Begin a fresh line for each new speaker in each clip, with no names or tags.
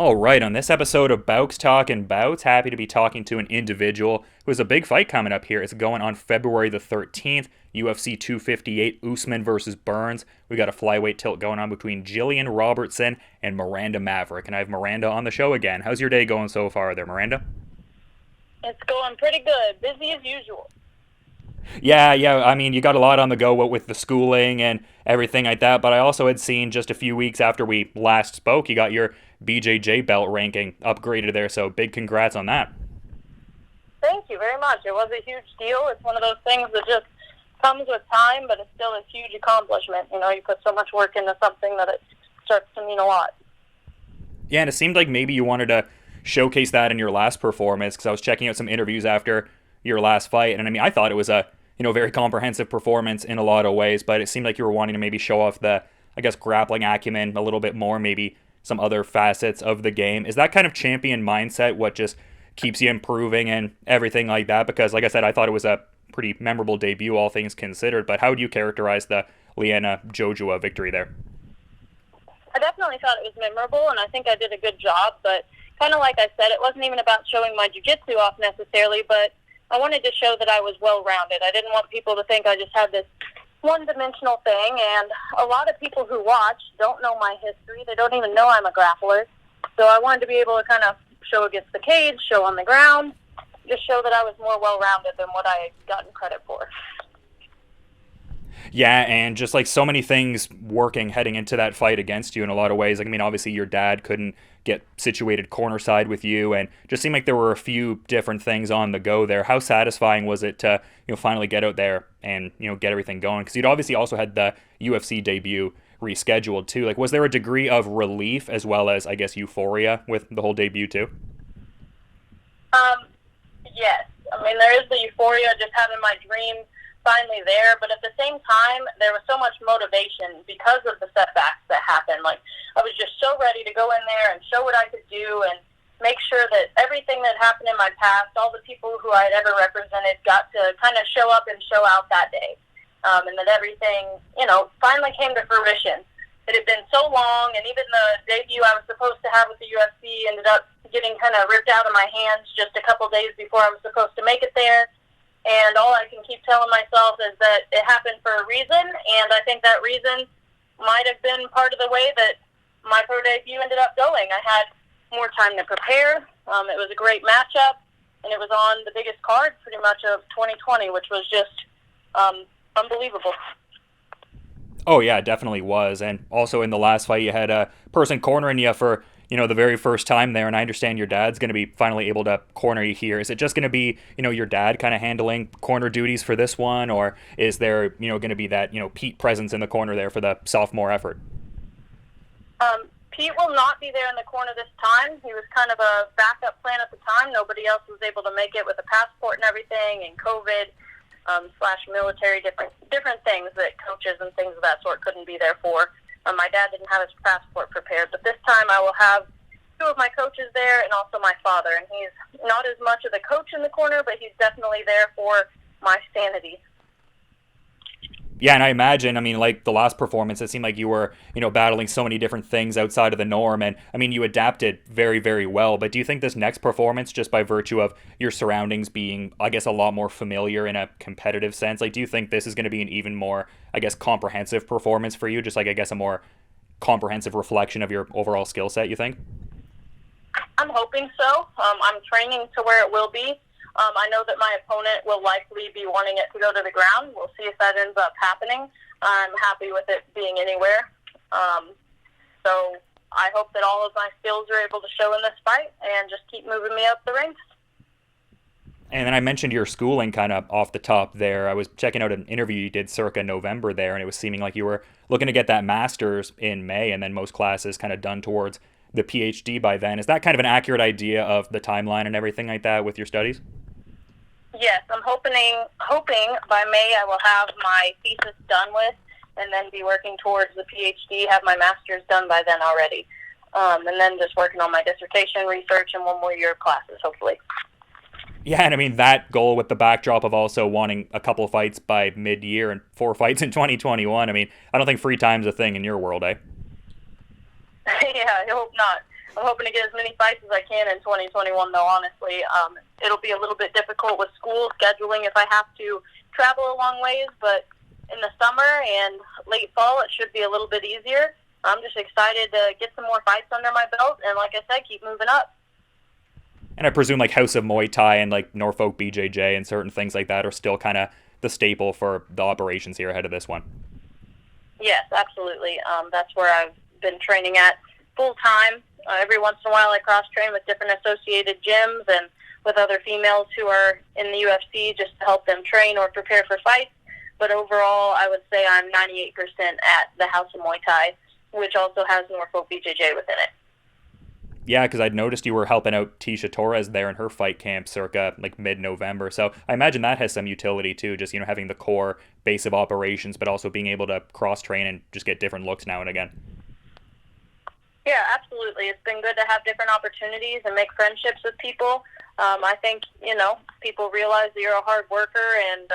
All right, on this episode of Bouts Talking Bouts, happy to be talking to an individual who has a big fight coming up here. It's going on February the 13th, UFC 258, Usman versus Burns. We got a flyweight tilt going on between Gillian Robertson and Miranda Maverick, and I have Miranda on the show again. How's your day going so far there, Miranda?
It's going pretty good. Busy as usual.
Yeah. I mean, you got a lot on the go with the schooling and everything like that, but I also had seen just a few weeks after we last spoke, you got your BJJ Belt ranking upgraded there, so big congrats on that.
Thank you very much. It was a huge deal. It's one of those things that just comes with time, but it's still a huge accomplishment. You know, you put so much work into something that it starts to mean a lot.
Yeah, and it seemed like maybe you wanted to showcase that in your last performance, because I was checking out some interviews after your last fight, and I mean, I thought it was a very comprehensive performance in a lot of ways, but it seemed like you were wanting to maybe show off the, I guess, grappling acumen a little bit more, maybe some other facets of the game. Is that kind of champion mindset what just keeps you improving and everything like that? Because, like I said, I thought it was a pretty memorable debut, all things considered, but how would you characterize the Liana Jojua victory there?
I definitely thought it was memorable, and I think I did a good job, but kind of like I said, it wasn't even about showing my jiu-jitsu off necessarily, but I wanted to show that I was well-rounded. I didn't want people to think I just had this one-dimensional thing, and a lot of people who watch don't know my history. They don't even know I'm a grappler. So I wanted to be able to kind of show against the cage, show on the ground, just show that I was more well-rounded than what I had gotten credit for.
Yeah, and just like so many things working heading into that fight against you in a lot of ways. Like, I mean, obviously your dad couldn't get situated corner side with you, and just seemed like there were a few different things on the go there. How satisfying was it to finally get out there and get everything going? Because you'd obviously also had the UFC debut rescheduled too. Like, was there a degree of relief as well as, I guess, euphoria with the whole debut too?
Yes. I mean, there is the euphoria just having my dream finally there, but at the same time, there was so much motivation because of the setbacks that happened. Like, I was just so ready to go in there and show what I could do and make sure that everything that happened in my past, all the people who I had ever represented, got to kind of show up and show out that day. And that everything, finally came to fruition. It had been so long, and even the debut I was supposed to have with the UFC ended up getting kind of ripped out of my hands just a couple days before I was supposed to make it there. And all I can keep telling myself is that it happened for a reason, and I think that reason might have been part of the way that my pro debut ended up going. I had more time to prepare. It was a great matchup, and it was on the biggest card pretty much of 2020, which was just unbelievable.
Oh yeah, it definitely was. And also in the last fight, you had a person cornering you for the very first time there, and I understand your dad's going to be finally able to corner you here. Is it just going to be, your dad kind of handling corner duties for this one, or is there, going to be that, Pete presence in the corner there for the sophomore effort?
Pete will not be there in the corner this time. He was kind of a backup plan at the time. Nobody else was able to make it with a passport and everything, and COVID / military, different things that coaches and things of that sort couldn't be there for. My dad didn't have his passport prepared, but this time I will have two of my coaches there and also my father. And he's not as much of the coach in the corner, but he's definitely there for my sanity.
Yeah, and I imagine, like the last performance, it seemed like you were, battling so many different things outside of the norm. And, you adapted very, very well. But do you think this next performance, just by virtue of your surroundings being, I guess, a lot more familiar in a competitive sense, like, do you think this is going to be an even more, I guess, comprehensive performance for you? Just like, I guess, a more comprehensive reflection of your overall skill set, you think?
I'm hoping so. I'm training to where it will be. I know that my opponent will likely be wanting it to go to the ground. We'll see if that ends up happening. I'm happy with it being anywhere. So I hope that all of my skills are able to show in this fight and just keep moving me up the ranks.
And then I mentioned your schooling kind of off the top there. I was checking out an interview you did circa November there, and it was seeming like you were looking to get that master's in May, and then most classes kind of done towards the PhD by then. Is that kind of an accurate idea of the timeline and everything like that with your studies?
Yes, I'm hoping by May I will have my thesis done with and then be working towards the PhD, have my master's done by then already. And then just working on my dissertation research and one more year of classes, hopefully.
Yeah, and that goal with the backdrop of also wanting a couple of fights by mid-year and 4 fights in 2021, I don't think free time's a thing in your world, eh?
Yeah, I hope not. I'm hoping to get as many fights as I can in 2021, though, honestly. It'll be a little bit difficult with school scheduling if I have to travel a long ways, but in the summer and late fall, it should be a little bit easier. I'm just excited to get some more fights under my belt and, like I said, keep moving up.
And I presume like House of Muay Thai and like Norfolk BJJ and certain things like that are still kind of the staple for the operations here ahead of this one.
Yes, absolutely. That's where I've been training at full time. Every once in a while I cross-train with different associated gyms and with other females who are in the UFC just to help them train or prepare for fights. But overall, I would say I'm 98% at the House of Muay Thai, which also has Norfolk BJJ within it.
Yeah, because I'd noticed you were helping out Tisha Torres there in her fight camp circa like mid-November. So I imagine that has some utility too, just, having the core base of operations, but also being able to cross-train and just get different looks now and again.
Yeah, absolutely. It's been good to have different opportunities and make friendships with people. I think, people realize that you're a hard worker and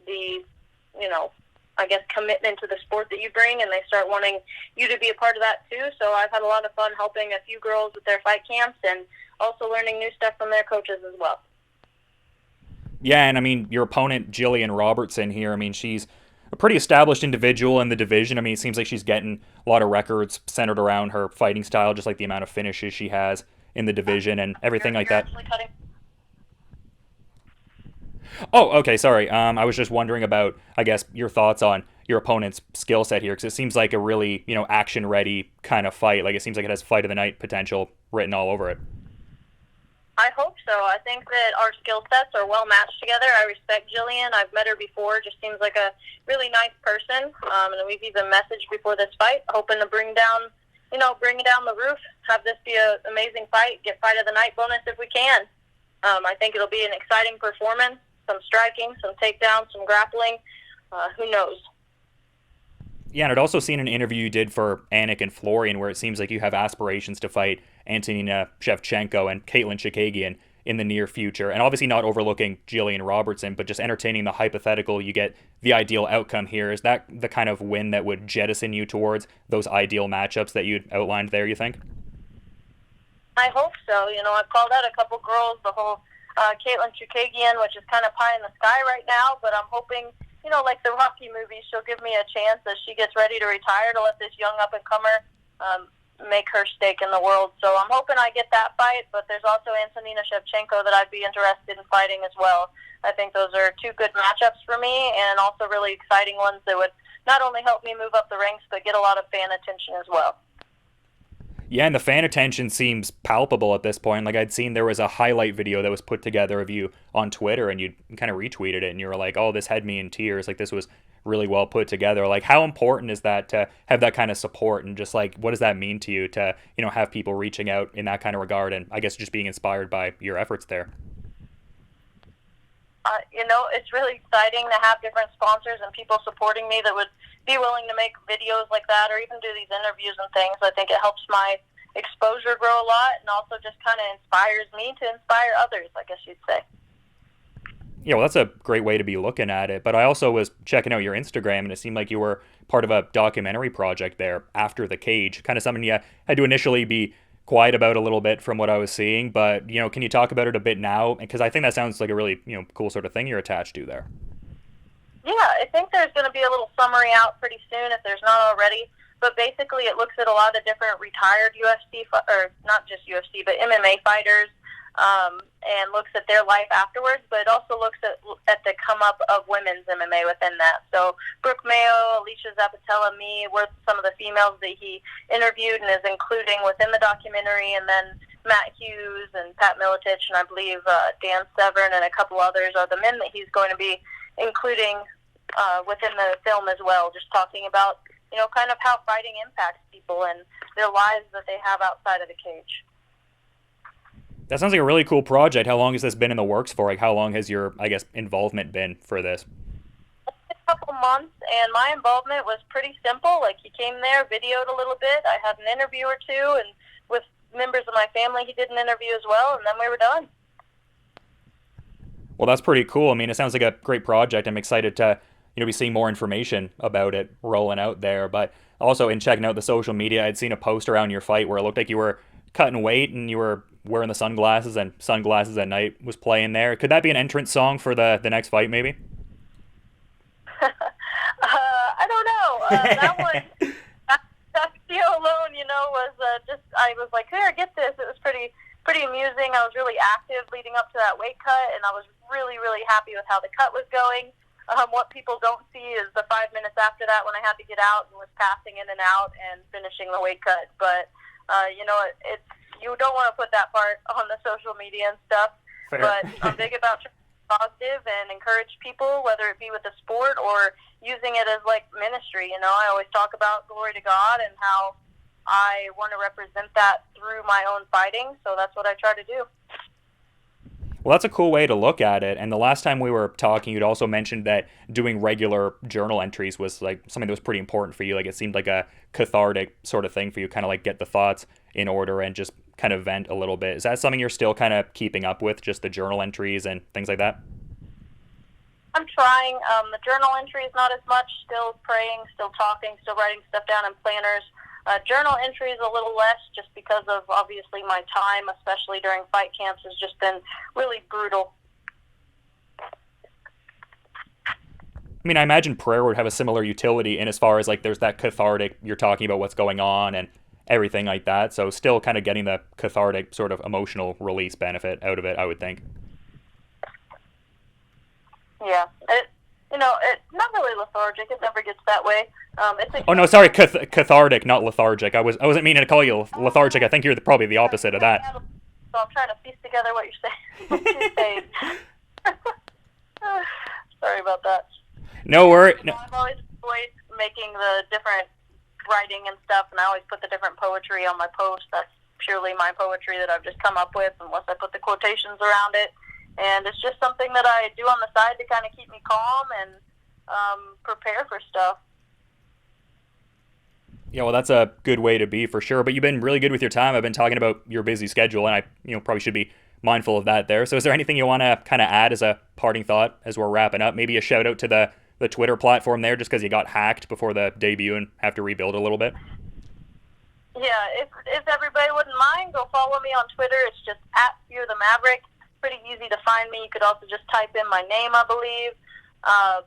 the I guess, commitment to the sport that you bring, and they start wanting you to be a part of that too. So I've had a lot of fun helping a few girls with their fight camps and also learning new stuff from their coaches as well.
Yeah, and I mean, your opponent, Gillian Robertson here, I mean, she's a pretty established individual in the division. I mean, it seems like she's getting a lot of records centered around her fighting style, just like the amount of finishes she has in the division and everything like that. Oh, okay, sorry. I was just wondering about, I guess, your thoughts on your opponent's skill set here, because it seems like a really, action-ready kind of fight. Like, it seems like it has fight of the night potential written all over it.
I hope so. I think that our skill sets are well matched together. I respect Jillian. I've met her before. Just seems like a really nice person. And we've even messaged before this fight, hoping to bring down the roof, have this be an amazing fight, get fight of the night bonus if we can. I think it'll be an exciting performance. Some striking, some takedowns, some grappling. Who knows?
Yeah, and I'd also seen an interview you did for Anik and Florian where it seems like you have aspirations to fight Antonina Shevchenko and Caitlin Chikagian in the near future. And obviously not overlooking Gillian Robertson, but just entertaining the hypothetical you get the ideal outcome here. Is that the kind of win that would jettison you towards those ideal matchups that you outlined there, you think?
I hope so. I've called out a couple girls, the whole Caitlin Chikagian, which is kind of pie in the sky right now, but I'm hoping, like the Rocky movie, she'll give me a chance as she gets ready to retire to let this young up-and-comer make her stake in the world. So I'm hoping I get that fight, but there's also Antonina Shevchenko that I'd be interested in fighting as well. I think those are two good matchups for me and also really exciting ones that would not only help me move up the ranks, but get a lot of fan attention as well.
Yeah, and the fan attention seems palpable at this point. Like, I'd seen there was a highlight video that was put together of you on Twitter, and you kind of retweeted it, and you were like, oh, this had me in tears. Like, this was really well put together. Like, how important is that to have that kind of support, and just, like, what does that mean to you to, have people reaching out in that kind of regard, and I guess just being inspired by your efforts there?
It's really exciting to have different sponsors and people supporting me that would be willing to make videos like that or even do these interviews and things. I think it helps my exposure grow a lot and also just kind of inspires me to inspire others, I guess you'd say.
Yeah, well, that's a great way to be looking at it. But I also was checking out your Instagram, and it seemed like you were part of a documentary project there, After the Cage, kind of something you had to initially be quiet about a little bit from what I was seeing, but can you talk about it a bit now? Because I think that sounds like a really cool sort of thing you're attached to there.
Yeah, I think there's going to be a little summary out pretty soon if there's not already. But basically, it looks at a lot of different retired UFC, or not just UFC, but MMA fighters, and looks at their life afterwards. But it also looks at the come up of women's MMA within that. So Brooke Mayo, Alicia Zapatella, me, were some of the females that he interviewed and is including within the documentary. And then Matt Hughes and Pat Miletich, and I believe Dan Severn and a couple others are the men that he's going to be including within the film as well, just talking about kind of how fighting impacts people and their lives that they have outside of the cage.
That sounds like a really cool project. How long has this been in the works for? Like, how long has your, I guess, involvement been for this?
A couple months, and my involvement was pretty simple. Like, he came there, videoed a little bit. I had an interview or two, and with members of my family, he did an interview as well, and then we were done.
Well, that's pretty cool. I mean, it sounds like a great project. I'm excited to be seeing more information about it rolling out there. But also in checking out the social media, I'd seen a post around your fight where it looked like you were cutting weight and you were wearing the sunglasses and Sunglasses at Night was playing there. Could that be an entrance song for the next fight, maybe?
I don't know. That one, that video alone, was just, I was like, here, get this. It was pretty amusing. I was really active leading up to that weight cut, and I was really, really happy with how the cut was going. What people don't see is the 5 minutes after that when I had to get out and was passing in and out and finishing the weight cut. But, it's you don't want to put that part on the social media and stuff.
Fair.
But I'm big about positive and encourage people, whether it be with the sport or using it as like ministry. I always talk about glory to God and how I want to represent that through my own fighting. So that's what I try to do.
Well, that's a cool way to look at it. And the last time we were talking, you'd also mentioned that doing regular journal entries was like something that was pretty important for you. Like it seemed like a cathartic sort of thing for you, kind of like get the thoughts in order and just kind of vent a little bit. Is that something you're still kind of keeping up with, just the journal entries and things like that?
I'm trying. The journal entries, not as much. Still praying, still talking, still writing stuff down in planners. Journal entries a little less just because of, obviously, my time, especially during fight camps, has just been really brutal.
I mean, I imagine prayer would have a similar utility in as far as, like, there's that cathartic, you're talking about what's going on and everything like that. So still kind of getting the cathartic sort of emotional release benefit out of it, I would think.
Yeah. It's not really lethargic. It never gets that way.
Oh no, sorry, cathartic, not lethargic. I wasn't meaning to call you lethargic. I think you're probably the opposite of that.
So I'm trying to piece together what you're saying. Sorry about that.
No worries. No.
I've always enjoyed making the different writing and stuff, and I always put the different poetry on my post. That's purely my poetry that I've just come up with, unless I put the quotations around it. And it's just something that I do on the side to kind of keep me calm and prepare for stuff.
Yeah, well, that's a good way to be for sure. But you've been really good with your time. I've been talking about your busy schedule, and I probably should be mindful of that there. So is there anything you want to kind of add as a parting thought as we're wrapping up? Maybe a shout out to the Twitter platform there, just because you got hacked before the debut and have to rebuild a little bit?
Yeah, if everybody wouldn't mind, go follow me on Twitter. It's just @Miranda Maverick. Pretty easy to find me. You could also just type in my name, I believe.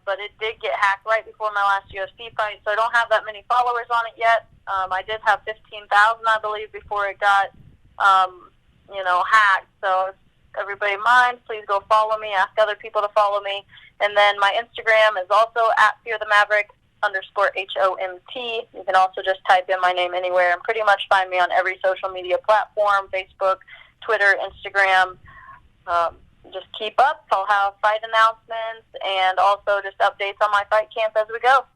But it did get hacked right before my last UFC fight, so I don't have that many followers on it yet. I did have 15,000, I believe, before it got, hacked. So if everybody minds, please go follow me. Ask other people to follow me. And then my Instagram is also @FearTheMaverick _HOMT. You can also just type in my name anywhere and pretty much find me on every social media platform: Facebook, Twitter, Instagram. Just keep up. I'll have fight announcements and also just updates on my fight camp as we go.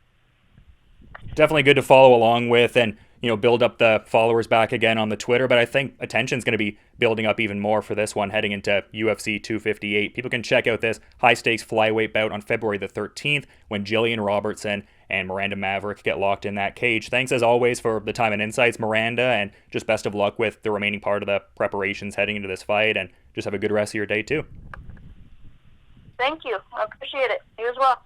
Definitely good to follow along with and, build up the followers back again on the Twitter. But I think attention's going to be building up even more for this one heading into UFC 258. People can check out this high-stakes flyweight bout on February the 13th when Gillian Robertson and Miranda Maverick get locked in that cage. Thanks, as always, for the time and insights, Miranda, and just best of luck with the remaining part of the preparations heading into this fight, and just have a good rest of your day, too.
Thank you. I appreciate it. You as well.